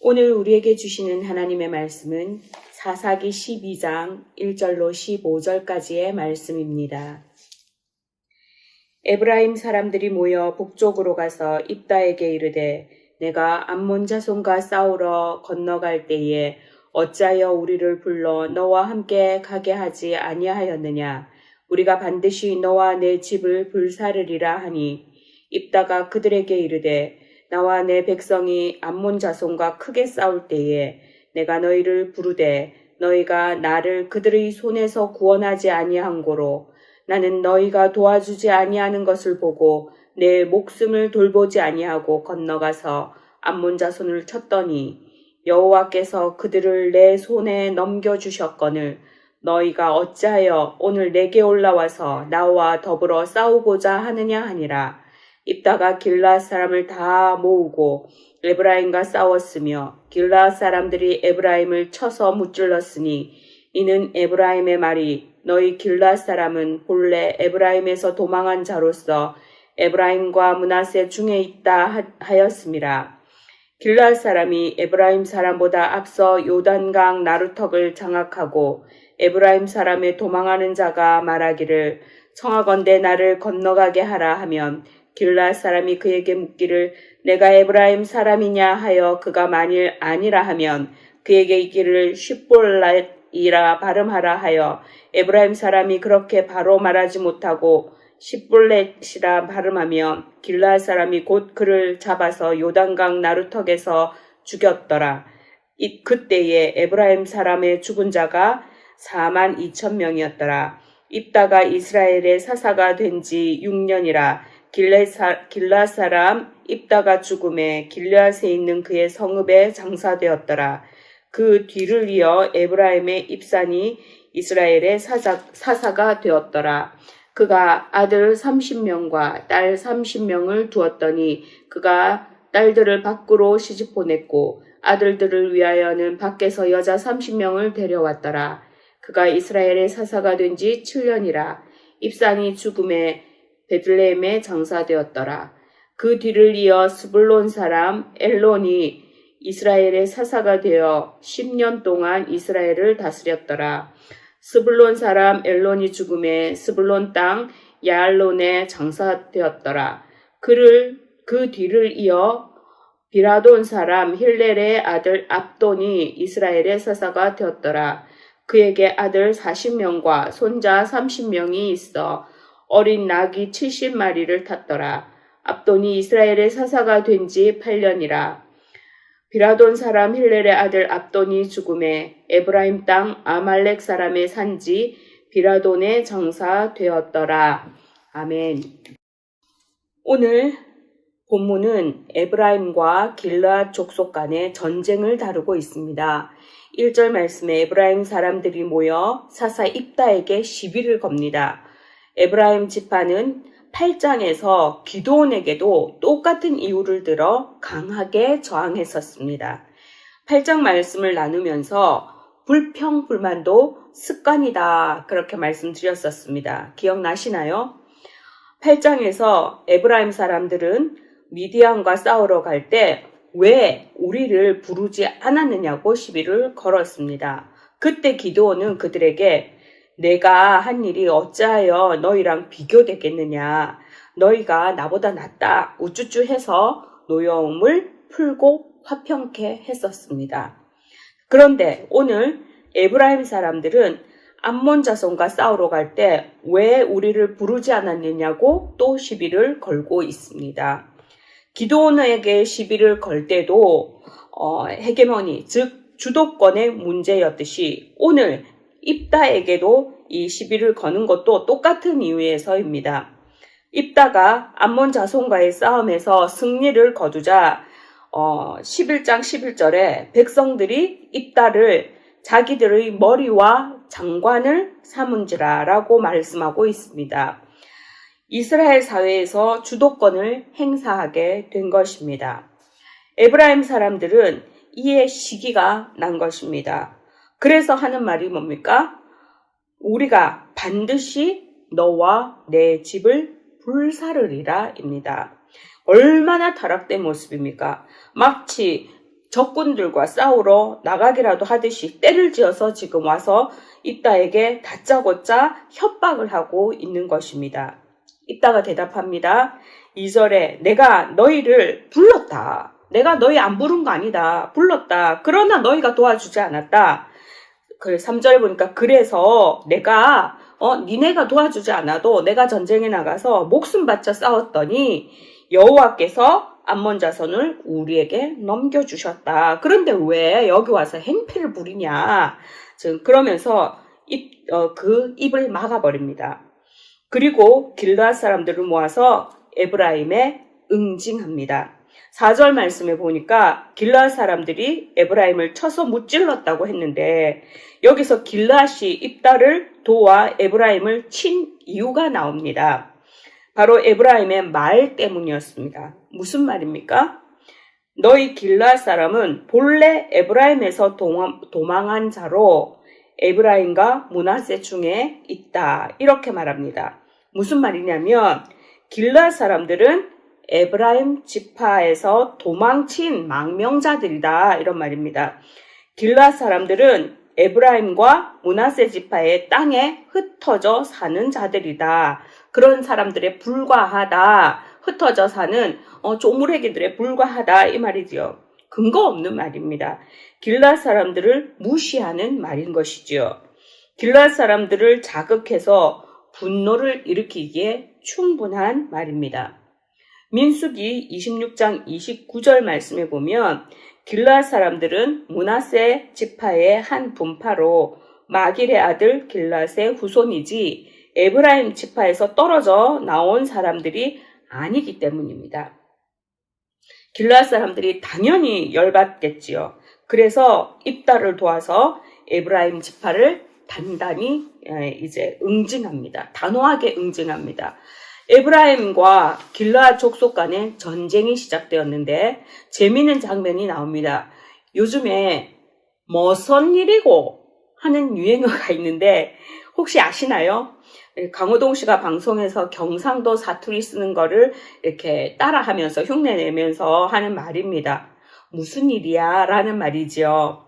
오늘 우리에게 주시는 하나님의 말씀은 사사기 12장 1절로 15절까지의 말씀입니다. 에브라임 사람들이 모여 북쪽으로 가서 입다에게 이르되 내가 암몬 자손과 싸우러 건너갈 때에 어찌하여 우리를 불러 너와 함께 가게 하지 아니하였느냐. 우리가 반드시 너와 내 집을 불사르리라 하니 입다가 그들에게 이르되 나와 내 백성이 암몬 자손과 크게 싸울 때에 내가 너희를 부르되 너희가 나를 그들의 손에서 구원하지 아니한 고로 나는 너희가 도와주지 아니하는 것을 보고 내 목숨을 돌보지 아니하고 건너가서 암몬 자손을 쳤더니 여호와께서 그들을 내 손에 넘겨주셨거늘 너희가 어찌하여 오늘 내게 올라와서 나와 더불어 싸우고자 하느냐 하니라. 입다가 길르앗 사람을 다 모으고 에브라임과 싸웠으며 길르앗 사람들이 에브라임을 쳐서 무찔렀으니 이는 에브라임의 말이 너희 길르앗 사람은 본래 에브라임에서 도망한 자로서 에브라임과 므낫세 중에 있다 하였음이라. 길르앗 사람이 에브라임 사람보다 앞서 요단강 나루턱을 장악하고 에브라임 사람의 도망하는 자가 말하기를 청하건대 나를 건너가게 하라 하면 길르앗 사람이 그에게 묻기를 내가 에브라임 사람이냐 하여 그가 만일 아니라 하면 그에게 이기를 쉿볼렛이라 발음하라 하여 에브라임 사람이 그렇게 바로 말하지 못하고 쉿볼렛이라 발음하며 길르앗 사람이 곧 그를 잡아서 요단강 나루턱에서 죽였더라. 그때에 에브라임 사람의 죽은 자가 42,000명이었더라. 입다가 이스라엘의 사사가 된 지 6년이라. 길르앗 사람 입다가 죽음에 길르앗에 있는 그의 성읍에 장사되었더라. 그 뒤를 이어 에브라임의 입산이 이스라엘의 사사가 되었더라. 그가 아들 30명과 딸 30명을 두었더니 그가 딸들을 밖으로 시집 보냈고 아들들을 위하여는 밖에서 여자 30명을 데려왔더라. 그가 이스라엘의 사사가 된 지 7년이라. 입산이 죽음에 베들레헴에 장사되었더라. 그 뒤를 이어 스불론 사람 엘론이 이스라엘의 사사가 되어 10년 동안 이스라엘을 다스렸더라. 스불론 사람 엘론이 죽음에 스불론 땅 야알론에 장사되었더라. 그 뒤를 이어 비라돈 사람 힐렐의 아들 압돈이 이스라엘의 사사가 되었더라. 그에게 아들 40명과 손자 30명이 있어 어린 낙이 70마리를 탔더라. 압돈이 이스라엘의 사사가 된 지 8년이라. 비라돈 사람 힐렐의 아들 압돈이 죽음에 에브라임 땅 아말렉 사람의 산지 비라돈에 장사되었더라. 아멘. 오늘 본문은 에브라임과 길르앗 족속 간의 전쟁을 다루고 있습니다. 1절 말씀에 에브라임 사람들이 모여 사사 입다에게 시비를 겁니다. 에브라임 지파는 8장에서 기드온에게도 똑같은 이유를 들어 강하게 저항했었습니다. 8장 말씀을 나누면서 불평불만도 습관이다 그렇게 말씀드렸었습니다. 기억나시나요? 8장에서 에브라임 사람들은 미디안과 싸우러 갈 때 왜 우리를 부르지 않았느냐고 시비를 걸었습니다. 그때 기드온은 그들에게 내가 한 일이 어찌하여 너희랑 비교되겠느냐. 너희가 나보다 낫다. 우쭈쭈 해서 노여움을 풀고 화평케 했었습니다. 그런데 오늘 에브라임 사람들은 암몬 자손과 싸우러 갈 때 왜 우리를 부르지 않았느냐고 또 시비를 걸고 있습니다. 기드온에게 시비를 걸 때도 헤게모니 즉 주도권의 문제였듯이 오늘 입다에게도 이 시비를 거는 것도 똑같은 이유에서입니다. 입다가 암몬 자손과의 싸움에서 승리를 거두자 11장 11절에 백성들이 입다를 자기들의 머리와 장관을 삼은지라 라고 말씀하고 있습니다. 이스라엘 사회에서 주도권을 행사하게 된 것입니다. 에브라임 사람들은 이에 시기가 난 것입니다. 그래서 하는 말이 뭡니까? 우리가 반드시 너와 내 집을 불사르리라 입니다. 얼마나 타락된 모습입니까? 마치 적군들과 싸우러 나가기라도 하듯이 때를 지어서 지금 와서 입다에게 다짜고짜 협박을 하고 있는 것입니다. 입다가 대답합니다. 2절에 내가 너희를 불렀다. 내가 너희 안 부른 거 아니다. 불렀다. 그러나 너희가 도와주지 않았다. 3절에 보니까 그래서 내가 니네가 도와주지 않아도 내가 전쟁에 나가서 목숨 바쳐 싸웠더니 여호와께서 암몬 자손을 우리에게 넘겨주셨다. 그런데 왜 여기 와서 행패를 부리냐. 지금 그러면서 그 입을 막아버립니다. 그리고 길르앗 사람들을 모아서 에브라임에 응징합니다. 4절 말씀에 보니까 길르앗 사람들이 에브라임을 쳐서 무찔렀다고 했는데 여기서 길르앗이 입다를 도와 에브라임을 친 이유가 나옵니다. 바로 에브라임의 말 때문이었습니다. 무슨 말입니까? 너희 길르앗 사람은 본래 에브라임에서 도망한 자로 에브라임과 므낫세 중에 있다. 이렇게 말합니다. 무슨 말이냐면 길르앗 사람들은 에브라임 지파에서 도망친 망명자들이다. 이런 말입니다. 길르앗 사람들은 에브라임과 므낫세 지파의 땅에 흩어져 사는 자들이다. 그런 사람들에 불과하다. 흩어져 사는 조무래기들에 불과하다. 이 말이지요. 근거 없는 말입니다. 길르앗 사람들을 무시하는 말인 것이지요. 길르앗 사람들을 자극해서 분노를 일으키기에 충분한 말입니다. 민수기 26장 29절 말씀에 보면 길르앗 사람들은 므낫세 지파의 한 분파로 마길의 아들 길르앗의 후손이지 에브라임 지파에서 떨어져 나온 사람들이 아니기 때문입니다. 길르앗 사람들이 당연히 열받겠지요. 그래서 입다를 도와서 에브라임 지파를 단단히 이제 응징합니다. 단호하게 응징합니다. 에브라임과 길르앗 족속 간의 전쟁이 시작되었는데 재미있는 장면이 나옵니다. 요즘에 뭐선 일이고 하는 유행어가 있는데 혹시 아시나요? 강호동 씨가 방송에서 경상도 사투리 쓰는 거를 이렇게 따라하면서 흉내내면서 하는 말입니다. 무슨 일이야? 라는 말이지요.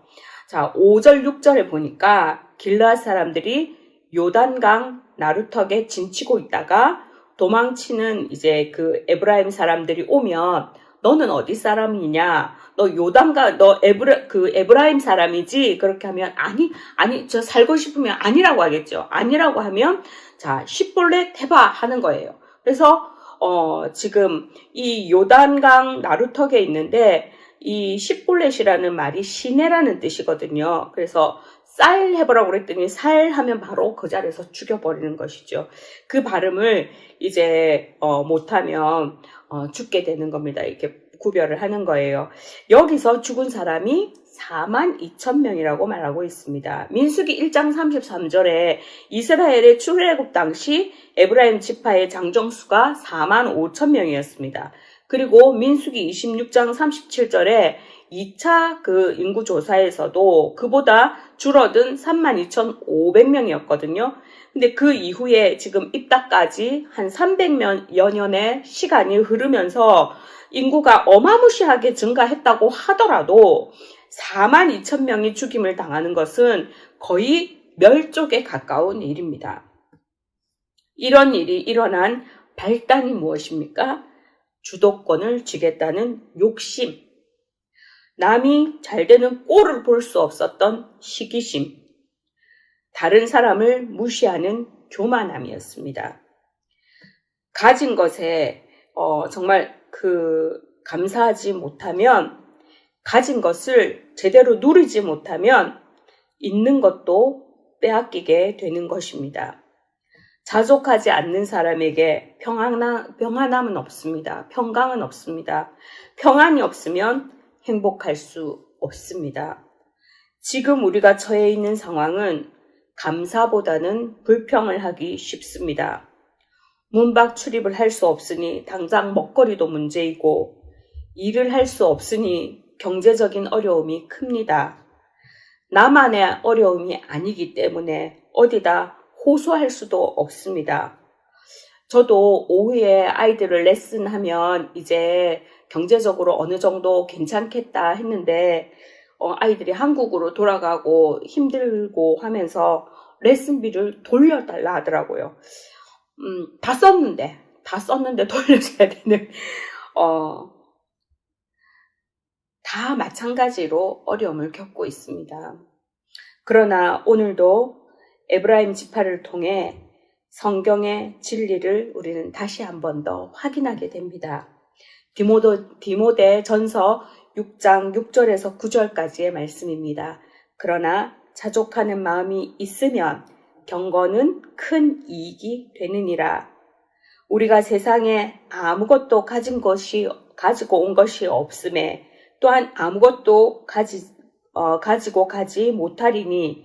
자, 5절, 6절에 보니까 길르앗 사람들이 요단강 나루턱에 진치고 있다가 도망치는 이제 그 에브라임 사람들이 오면 너는 어디 사람이냐? 너 요단강, 너 에브라임 사람이지? 그렇게 하면 아니, 저 살고 싶으면 아니라고 하겠죠. 아니라고 하면 자, 십볼렛 해봐 하는 거예요. 그래서 지금 이 요단강 나루턱에 있는데 이 십볼렛이라는 말이 시내라는 뜻이거든요. 그래서 쌀 해보라고 그랬더니 쌀 하면 바로 그 자리에서 죽여버리는 것이죠. 그 발음을 이제 못하면 죽게 되는 겁니다. 이렇게 구별을 하는 거예요. 여기서 죽은 사람이 42,000명이라고 말하고 있습니다. 민수기 1장 33절에 이스라엘의 출애굽 당시 에브라임 지파의 장정수가 45,000명이었습니다. 그리고 민수기 26장 37절에 2차 그 인구 조사에서도 그보다 줄어든 32,500명이었거든요. 근데 그 이후에 지금 입다까지 한 300여 년의 시간이 흐르면서 인구가 어마무시하게 증가했다고 하더라도 42,000명이 죽임을 당하는 것은 거의 멸족에 가까운 일입니다. 이런 일이 일어난 발단이 무엇입니까? 주도권을 쥐겠다는 욕심, 남이 잘 되는 꼴을 볼 수 없었던 시기심, 다른 사람을 무시하는 교만함이었습니다. 가진 것에 정말 감사하지 못하면, 가진 것을 제대로 누리지 못하면 있는 것도 빼앗기게 되는 것입니다. 자족하지 않는 사람에게 평안함은 없습니다. 평강은 없습니다. 평안이 없으면 행복할 수 없습니다. 지금 우리가 처해 있는 상황은 감사보다는 불평을 하기 쉽습니다. 문밖 출입을 할 수 없으니 당장 먹거리도 문제이고 일을 할 수 없으니 경제적인 어려움이 큽니다. 나만의 어려움이 아니기 때문에 어디다 호소할 수도 없습니다. 저도 오후에 아이들을 레슨하면 이제 경제적으로 어느 정도 괜찮겠다 했는데 아이들이 한국으로 돌아가고 힘들고 하면서 레슨비를 돌려달라 하더라고요. 다 썼는데 돌려줘야 되는 다 마찬가지로 어려움을 겪고 있습니다. 그러나 오늘도 에브라임 지파를 통해 성경의 진리를 우리는 다시 한 번 더 확인하게 됩니다. 디모데 전서 6장 6절에서 9절까지의 말씀입니다. 그러나 자족하는 마음이 있으면 경건은 큰 이익이 되느니라. 우리가 세상에 아무것도 가지고 온 것이 없음에 또한 아무것도 가지고 가지 못하리니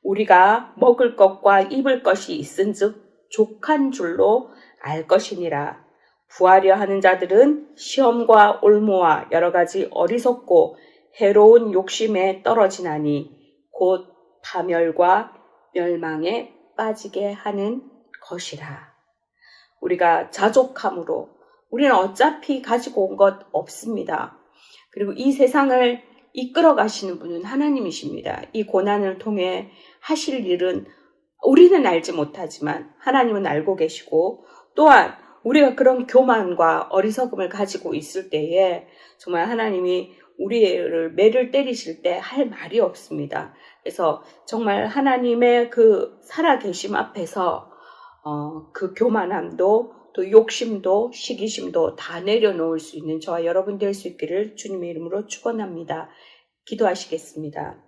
우리가 먹을 것과 입을 것이 있은즉 족한 줄로 알 것이니라. 구하려 하는 자들은 시험과 올무와 여러 가지 어리석고 해로운 욕심에 떨어지나니 곧 파멸과 멸망에 빠지게 하는 것이라. 우리가 자족함으로 우리는 어차피 가지고 온 것 없습니다. 그리고 이 세상을 이끌어 가시는 분은 하나님이십니다. 이 고난을 통해 하실 일은 우리는 알지 못하지만 하나님은 알고 계시고, 또한 우리가 그런 교만과 어리석음을 가지고 있을 때에 정말 하나님이 우리를 매를 때리실 때 할 말이 없습니다. 그래서 정말 하나님의 그 살아계심 앞에서 그 교만함도 또 욕심도 시기심도 다 내려놓을 수 있는 저와 여러분 될 수 있기를 주님의 이름으로 축원합니다. 기도하시겠습니다.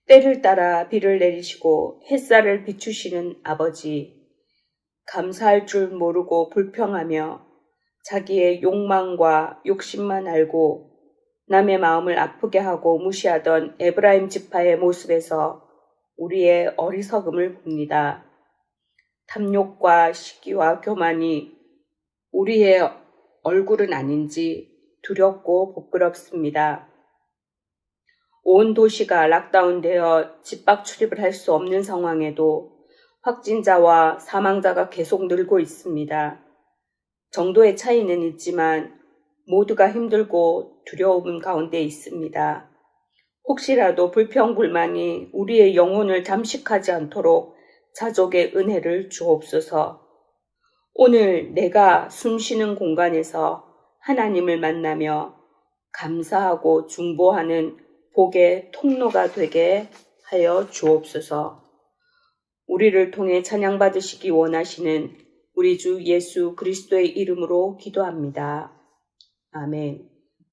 때를 따라 비를 내리시고 햇살을 비추시는 아버지, 감사할 줄 모르고 불평하며 자기의 욕망과 욕심만 알고 남의 마음을 아프게 하고 무시하던 에브라임 지파의 모습에서 우리의 어리석음을 봅니다. 탐욕과 시기와 교만이 우리의 얼굴은 아닌지 두렵고 부끄럽습니다. 온 도시가 락다운되어 집밖 출입을 할 수 없는 상황에도 확진자와 사망자가 계속 늘고 있습니다. 정도의 차이는 있지만 모두가 힘들고 두려움 가운데 있습니다. 혹시라도 불평불만이 우리의 영혼을 잠식하지 않도록 자족의 은혜를 주옵소서. 오늘 내가 숨쉬는 공간에서 하나님을 만나며 감사하고 중보하는 복의 통로가 되게 하여 주옵소서. 우리를 통해 찬양받으시기 원하시는 우리 주 예수 그리스도의 이름으로 기도합니다. 아멘.